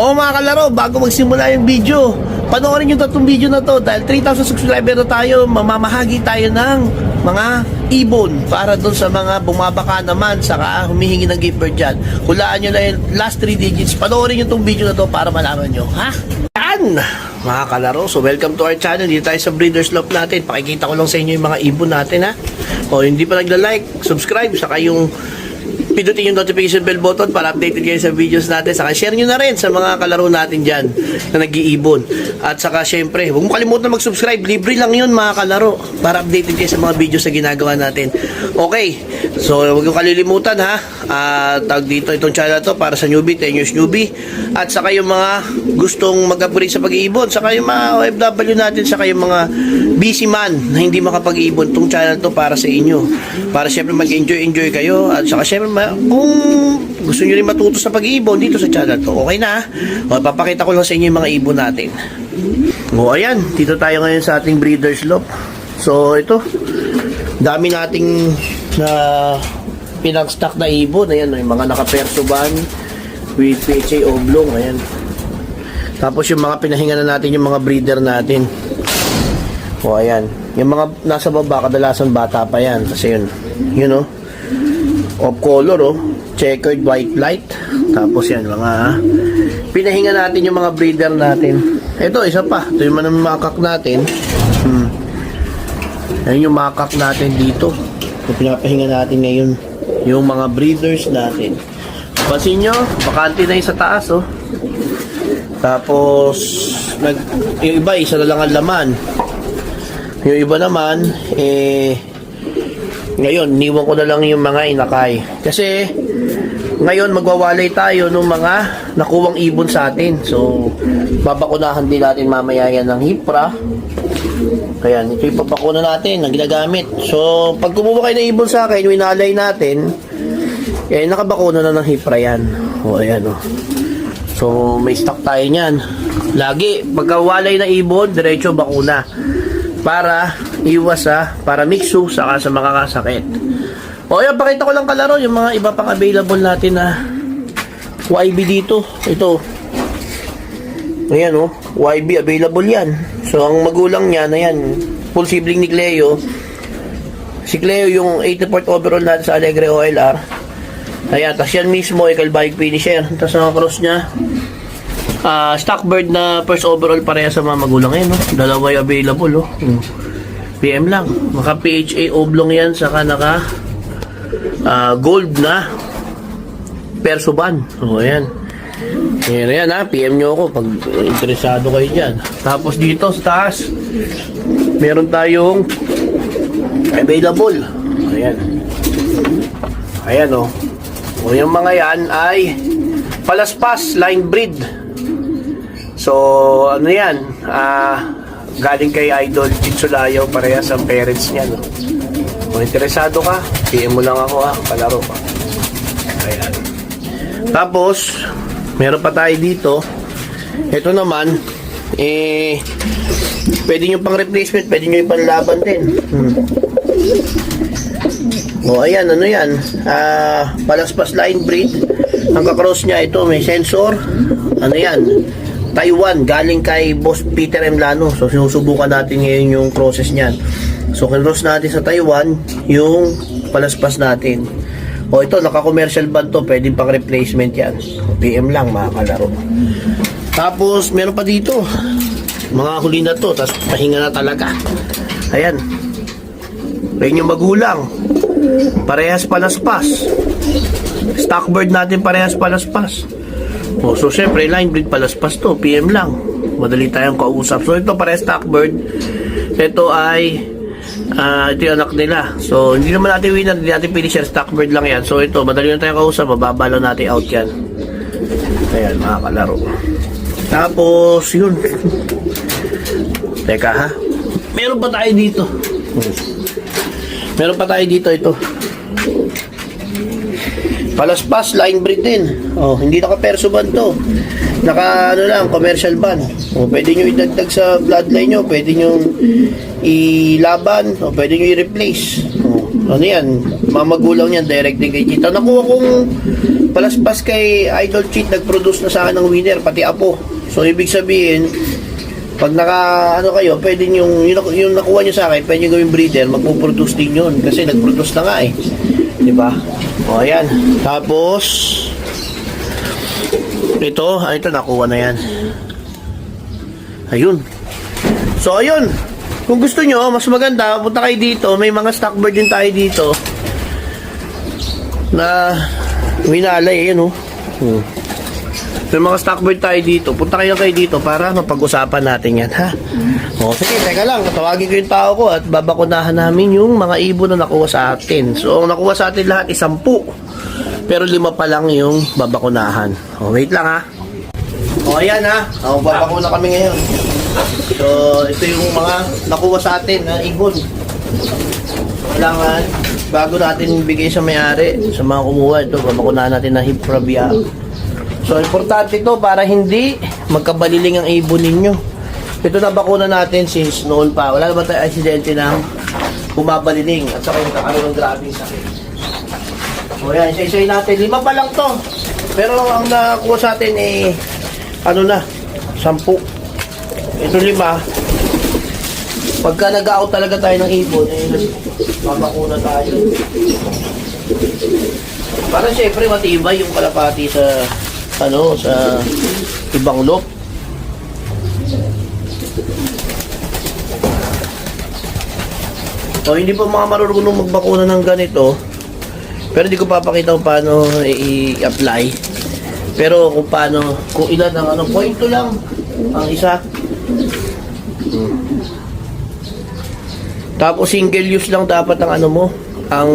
O mga kalaro, bago magsimula yung video, panoorin yung tatlong video na to dahil 3,000 subscriber na tayo, mamamahagi tayo ng mga ibon para doon sa mga bumabaka naman saka humihingi ng gift card dyan. Hulaan nyo na yung last 3 digits. Panoorin nyo itong video na to para malaman nyo. Ha? Yan! Mga kalaro, so welcome to our channel. Dito tayo sa Breeders Loft natin. Pakikita ko lang sa inyo yung mga ibon natin, ha? O hindi pa nagla-like, subscribe, saka yung pindutin yung notification bell button para updated kayo sa videos natin. Saka share nyo na rin sa mga kalaro natin dyan na nag-iibon. At saka syempre, huwag mo kalimutan mag-subscribe. Libre lang yun mga kalaro para updated kayo sa mga videos na ginagawa natin. Okay, so huwag yung kalilimutan ha. Tag dito itong channel to para sa newbie, 10 years newbie. At saka yung mga gustong mag-upgrade sa pag-iibon. Saka yung mga OFW natin. Saka yung mga busy man na hindi makapag-iibon. Itong channel to para sa inyo. Para syempre mag-enjoy kayo. At saka syempre kung gusto nyo rin matuto sa pag-iibon dito sa channel to, okay na. O, papakita ko lang sa inyo yung mga ibon natin. O ayan, dito tayo ngayon sa ating breeders loft. So ito, dami nating pinag-stock na ibon. Ayan, yung mga naka-perso ban with PHA oblong. Ayan. Tapos yung mga pinahinga na natin, yung mga breeder natin. O ayan, yung mga nasa baba kadalasan bata pa yan. Kasi yun o, of color checkered white light. Tapos yan mga pinahinga natin yung mga breeder natin. Ito isa pa, ito yung mga makak natin. Ayun yung makak natin dito. Ito pinapahinga natin ngayon yung mga breeders natin. Pansin nyo, bakante na yung sa taas Tapos yung iba isa na lang ang laman. Yung iba naman ngayon, niwan ko na lang yung mga inakay. Kasi, ngayon magwawalay tayo ng mga nakuwang ibon sa atin. So, babakunahan din natin mamaya yan ng hipra. Kaya, ito yung papakuna natin na ginagamit. So, pag kumuha kayo ng ibon sa akin, winalay natin, nakabakuna na ng hipra yan. O, ayan So, may stock tayo niyan. Lagi, pagkawalay na ibon, diretso bakuna. Para iwas para mixu saka sa makakasakit. O yan, pakita ko lang kalaro yung mga iba pang available natin na YB dito. Ito. Ayan YB available yan. So ang magulang niya na yan, full sibling ni Cleo. Si Cleo yung 84th overall natin sa Alegre OLR. Ayan, tas yan mismo ay Kalbayog finisher. Tas ang cross niya stock bird na first overall pareha sa mga magulang dalawa yung available PM lang, maka PHA oblong yan, saka naka gold na perso ban. Ayan yan PM nyo ako pag interesado kayo dyan. Tapos dito sa taas meron tayong available. Ayan yung mga yan ay palaspas line breed. So, yan? Galing kay Idol Chitsulayo, parehas ang parents niya, Kung interesado ka, PM mo lang ako, palaro pa. Ayan. Tapos, meron pa tayo dito. Ito naman, pwede nyo pang replacement, pwede nyo yung panlaban din. Ayan, yan? Palaspas line breed. Ang kakross niya, ito, may sensor. Yan? Taiwan, galing kay Boss Peter M. Lano. So, sinusubukan natin ngayon yung process niyan. So, kinross natin sa Taiwan yung palaspas natin. Ito, naka-commercial ban to. Pwede pang replacement yan. PM lang, mga kalaro. Tapos, meron pa dito. Mga huli na to. Tapos, pahinga na talaga. Ayan. Ayan yung magulang. Parehas palaspas. Stock bird natin parehas palaspas. So syempre line breed palaspas to, PM lang, madali tayong kausap. So ito parehas stock bird. Ito ay ito yung anak nila. So hindi naman natin winner, hindi natin finisher, stock bird lang yan. So ito madali na tayong kausap, mababa lang natin out yan. Ayan mga kalaro. Tapos yun, teka meron pa tayo dito. Ito palaspas line breed din. Hindi naka-perso ban to. Naka lang, commercial ban. Pwede nyo idagdag sa bloodline nyo, pwede nyo ilaban, pwede nyo i-replace. Yan, mamagulang yan, direct din kay Chita. Nakuha kong palaspas kay Idol Cheat, nag-produce na sa akin ng winner, pati apo. So, ibig sabihin, pag ano kayo, pwede yung nakuha nyo sa akin, pwede nyo gawing breeder, magpuproduce din yun. Kasi nag-produce na nga eh. Diba? O, ayan. Tapos, ito, nakuha na yan. Ayun. So, ayun. Kung gusto nyo, mas maganda, punta kayo dito. May mga stock bird din tayo dito. Na, winalay, yun oh. May mga stock bird tayo dito. Punta kayo dito para mapag-usapan natin yan, ha? O, sige, teka lang. Tawagin ko yung tao ko at babakunahan namin yung mga ibon na nakuha sa atin. So, ang nakuha sa atin lahat is 10. Pero 5 pa lang yung babakunahan. O, wait lang, ha? O, ayan, ha? O, babakuna kami ngayon. So, ito yung mga nakuha sa atin na ibon. Kailangan, bago natin bigay sa may-ari, sa mga kumuha, ito, babakunahan natin na Hippobia. So, importante ito para hindi magkabaliling ang ibon ninyo. Ito na bakuna natin since noon pa. Wala naman tayo aksidente ng bumabaliling at saka yung kakaroon ng grabing sakit. So, yan, isa-isay natin. 5 pa lang to. Pero ang nakuha sa atin eh, 10. Ito 5. Pagka nag-out talaga tayo ng ibon, eh, mabakuna tayo. Para syempre matibay yung kalapati sa sa ibang lot. So, hindi pa mga marunong magbakuna ng ganito. Pero hindi ko papakita kung paano i-apply. Pero kung paano, kung ilan ang point lang ang isa. Tapos single use lang dapat ang mo, ang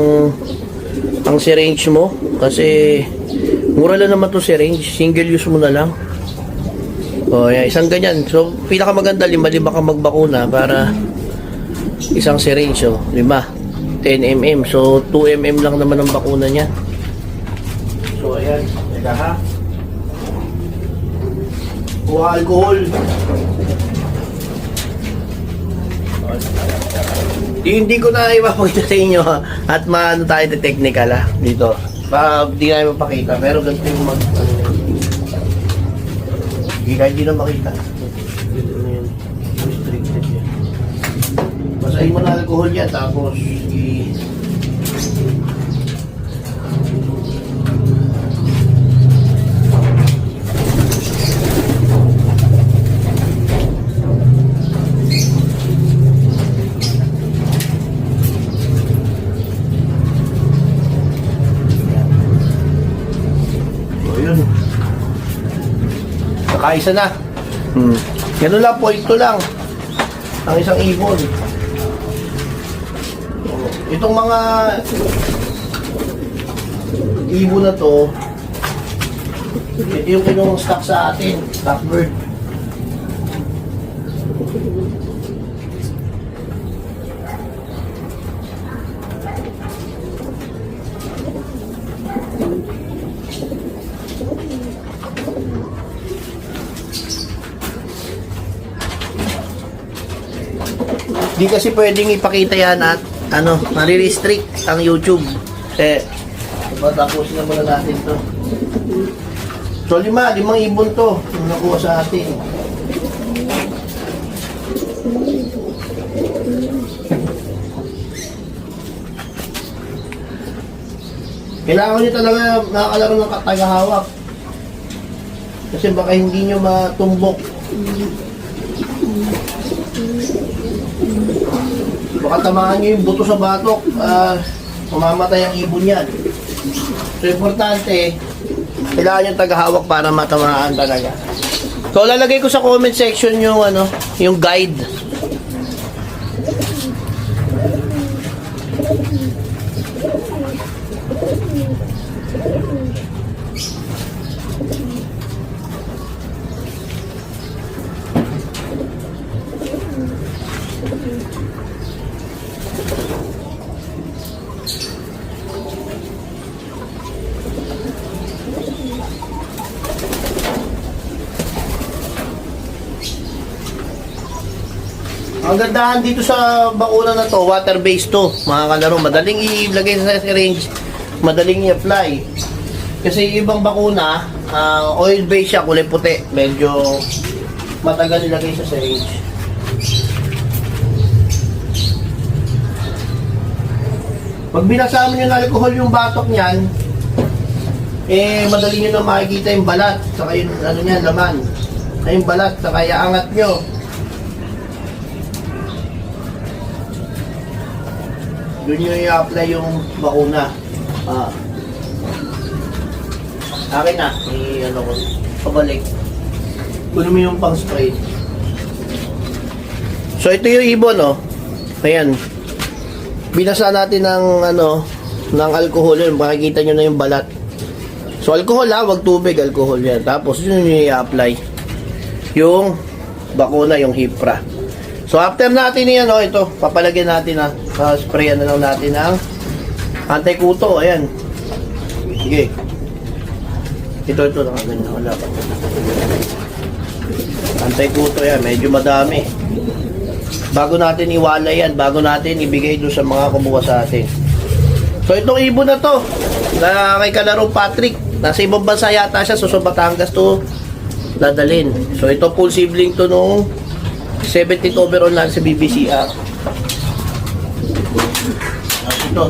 syringe mo kasi mura lang naman to syringe, single use mo na lang. O yan, isang ganyan. So pinakamaganda 5 ka magbakuna para isang syringe, 5, 10 mm. So 2 mm lang naman ang bakuna niya. So ayan, teka ha. Kuha alcohol. Hindi ko na ipapakita sa inyo at maano tayo na technical dito. Hindi na mapakita pero ganito yung hindi kahit di na makita. Restricted yan. Basahin mo na alcohol yan tapos kaisa na. Ganun lang, point lang ang isang ibon. Itong mga ibon na to, ito yung kinong stock sa atin, stock bird. Di kasi pwedeng ipakita yan at nare-restrict ang YouTube. Kasi tapusin na muna natin to. So 5 ibon to yung nakuha sa atin. Kailangan nyo talaga nakakalaro ng katagahawak. Kasi baka hindi nyo matumbok. Baka tamaan nyo yung buto sa batok, mamamatay ang ibon yan. So, importante, kailangan yung tagahawak para matamaan talaga. So, lalagay ko sa comment section yung, yung guide. Ang gandahan dito sa bakuna na to, water-based to, mga kalaro. Madaling ilagay sa syringe, madaling i-apply. Kasi yung ibang bakuna, oil-based siya, kulay puti. Medyo matagal nilagay sa syringe. Pag binasama nyo ng alcohol yung batok niyan, madali nyo na makikita yung balat, saka yung ano niyan, laman. Ay yung balat, saka iaangat nyo. Doon nyo i-apply yung bakuna. Akin na, ano ko, pabalik. Kunin mo yung pang spray. So ito yung ibon, oh. Ayan. Binasa natin ng ng alcohol yun. Makikita nyo na yung balat. So alcohol wag tubig, alcohol yan. Tapos yun yung i-apply. Yung bakuna, yung Hipra. So after natin yan, ito, papalagyan natin sprayan na lang natin ng anti-kuto. Ayan. Sige. Ito, nakaganyan. Wala pa. Anti-kuto yan. Medyo madami. Bago natin iwala yan, bago natin ibigay doon sa mga kumuha sa atin. So itong ibon na to, na kay kalaro Patrick, nasa ibang bansa yata siya, so sa Batangas to dadalhin. So ito full sibling to nung 17th overall lang sa BBCR. Ito,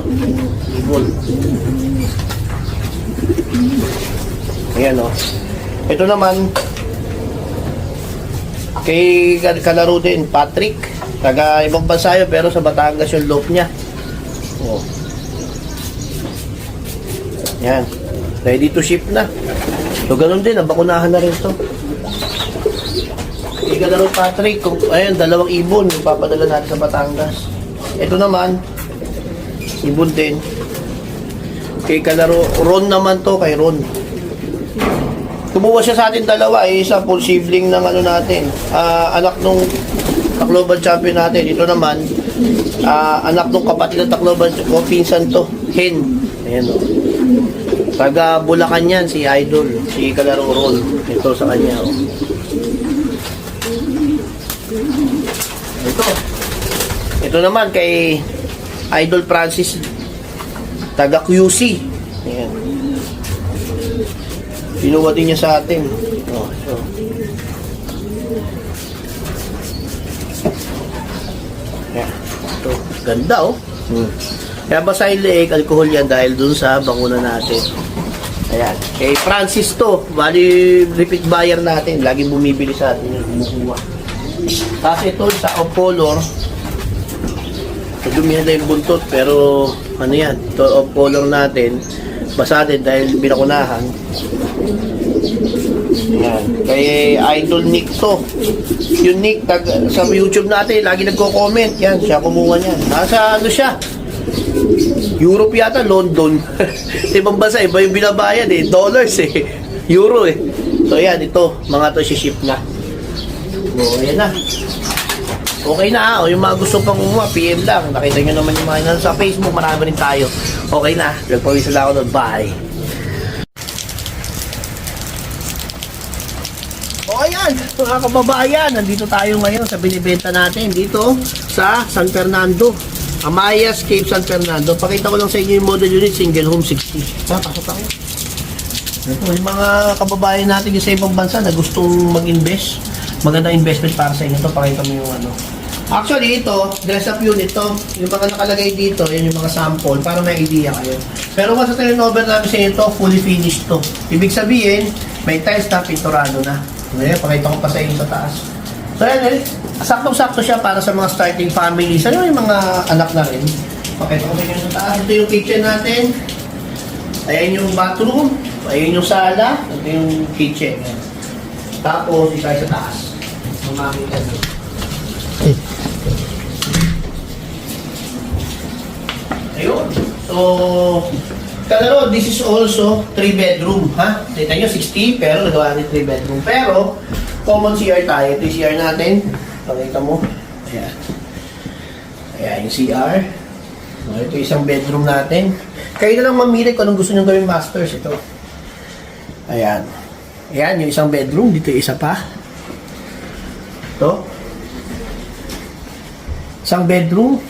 ibon. Ayan o. Ito naman, kay kalaro din, Patrick. Taga ibang bansa yun, pero sa Batangas yung loop niya. Oh. Yan. Ready to ship na. So, ganun din. Nabakunahan na rin to. Kay kalaro Patrick, ayan, 2 ibon yung papadala natin sa Batangas. Ito naman, ibon din. Kay kalaro Ron naman to, kay Ron. Kumuha siya sa atin 2, isa full sibling ng natin, anak nung Tacloban champion natin. Ito naman, anak nung kapatid ng Tacloban, pinsan to, hen. Ayan o. Taga Bulacan yan, si Idol, si kalaro Ron. Ito sa kanya o. Ito naman kay Idol Francis, taga QC. Ayan. Pinuha din niya sa atin. Oh, so. Ayan. Ito. Ganda oh. Kaya basahin leeg, alcohol yan dahil dun sa bakuna natin. Ayan. Kay Francis to. Bali repeat buyer natin. Laging bumibili sa atin yung kumukuha. Tapos ito sa off-color. Dumi na yung buntot. Pero ano yan. Ito off-color natin. Basa din dahil binakunahan. Yan. Kay Idol Nick to. Yung Nick, sa YouTube natin, lagi nagko-comment. Yan, siya kumuha niyan. Nasa siya? Europe yata, London. Sa ibang bansa, iba yung binabayad dollars euro So yan, ito, mga to ship na. O, yan na. Okay na yung mga gusto pang kumuha, PM lang. Nakita nyo naman yung mga sa Facebook, marami rin tayo. Okay na, nagpawisa lang ako doon. Bye! O ayan, mga kababayan, nandito tayo ngayon sa binibenta natin dito sa San Fernando. Amayas, Cape San Fernando. Pakita ko lang sa inyo yung model unit, single home 60. Pasok ako. Ito, yung mga kababayan natin yung sa ibang bansa na gustong mag-invest. Magandang investment para sa inyo ito. Pakita mo yung Actually, ito, dress up unit to. Yung mga nakalagay dito, yun yung mga sample para may idea kayo. Pero once na turnover namin sa ito, fully finished to. Ibig sabihin, may tiles na pinturado na. Ngayon, pakita ko pa sa inyo sa taas. So yan, saktong-sakto siya para sa mga starting families. Ano yung mga anak na rin? Pakita ko sa inyo sa taas. Ito yung kitchen natin. Ayan yung bathroom. Ayan yung sala. Ito yung kitchen. Tapos, isa sa taas. Mamamita nyo. Ayun. So, kalaro, this is also 3 bedroom, ha? Kita nyo, 60, pero nagawa natin 3 bedroom. Pero, common CR tayo. Ito yung CR natin. Pakita mo. Ayan. Ayan yung CR. Ito yung isang bedroom natin. Kayo na lang mamili kung anong gusto nyo gawing masters. Ito. Ayan. Ayan, yung isang bedroom. Dito yung isa pa. Ito. Isang bedroom.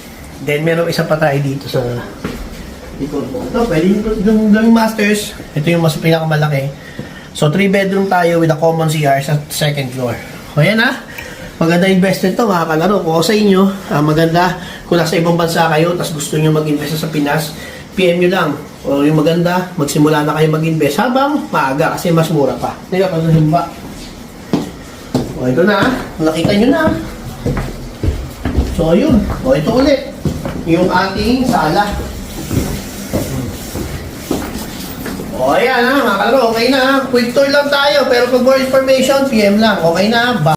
Then, meron isa pa tayo dito sa Ito, pwede yung gawing masters. Ito yung mas pinakamalaki. So, 3 bedroom tayo with a common CR sa second floor. O yan ha. Maganda investment to mga kalaro. Kung ako sa inyo, maganda kung nasa ibang bansa kayo tapos gusto nyo mag-invest sa Pinas, PM nyo lang. O yung maganda, magsimula na kayo mag-invest habang maaga kasi mas mura pa. Tingnan ko sa himba. O ito na. Nakita nyo na. So ayun. O ito ulit. Yung ating sala. O ayan ha mga kalaro. Okay na. Quick tour lang tayo. Pero pag more information, PM lang. Okay na.